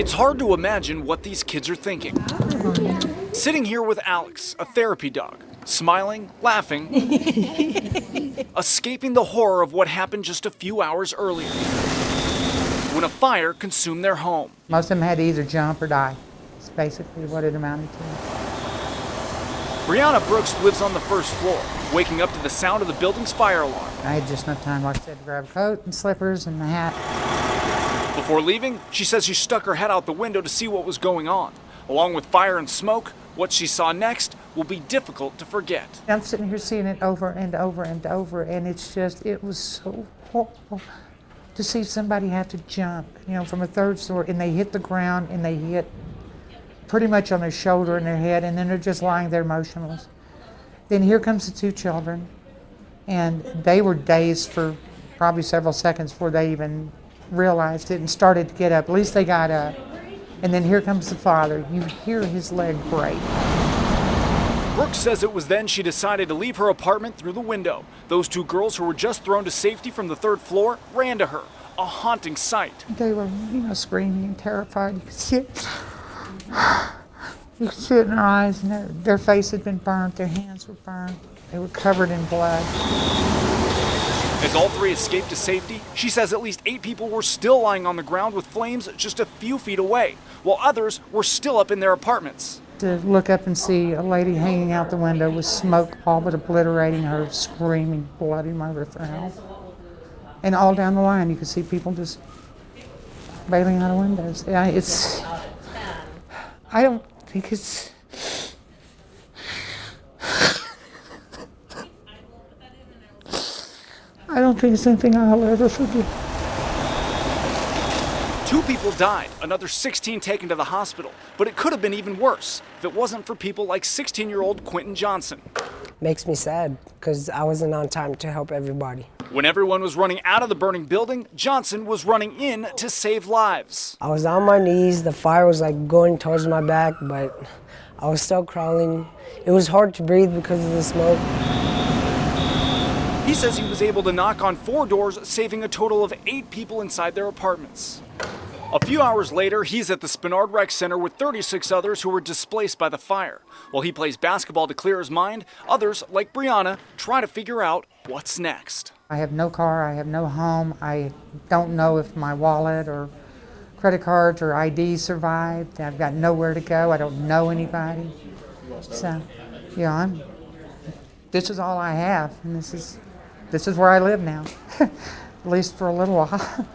It's hard to imagine what these kids are thinking. Sitting here with Alex, a therapy dog, smiling, laughing, escaping the horror of what happened just a few hours earlier, when a fire consumed their home. Most of them had to either jump or die. It's basically what it amounted to. Brianna Brooks lives on the first floor, waking up to the sound of the building's fire alarm. I had just enough time, like I said, to grab a coat and slippers and a hat. Before leaving, she says she stuck her head out the window to see what was going on. Along with fire and smoke, what she saw next will be difficult to forget. I'm sitting here seeing it over and over and over, and it was so horrible to see somebody have to jump, from a third floor, and they hit the ground, and they hit pretty much on their shoulder and their head, and then they're just lying there motionless. Then here comes the two children, and they were dazed for probably several seconds before they even realized it and started to get up. At least they got up. And then here comes the father. You hear his leg break. Brooks says it was then she decided to leave her apartment through the window. Those two girls who were just thrown to safety from the third floor ran to her. A haunting sight. They were, screaming and terrified. You could see it. You could see it in their eyes, and their face had been burnt, their hands were burned. They were covered in blood. As all three escaped to safety, she says at least 8 people were still lying on the ground with flames just a few feet away, while others were still up in their apartments. To look up and see a lady hanging out the window with smoke all but obliterating her, screaming bloody murder for help. And all down the line, you could see people just bailing out of windows. I don't think it's... I don't think it's anything I'll ever forget. 2 people died, another 16 taken to the hospital. But it could have been even worse if it wasn't for people like 16-year-old Quentin Johnson. Makes me sad because I wasn't on time to help everybody. When everyone was running out of the burning building, Johnson was running in to save lives. I was on my knees. The fire was going towards my back, but I was still crawling. It was hard to breathe because of the smoke. He says he was able to knock on 4 doors, saving a total of 8 people inside their apartments. A few hours later, he's at the Spenard Rec Center with 36 others who were displaced by the fire. While he plays basketball to clear his mind, others, like Brianna, try to figure out what's next. I have no car, I have no home, I don't know if my wallet or credit cards or ID survived. I've got nowhere to go, I don't know anybody. So, this is all I have, and this is where I live now, at least for a little while.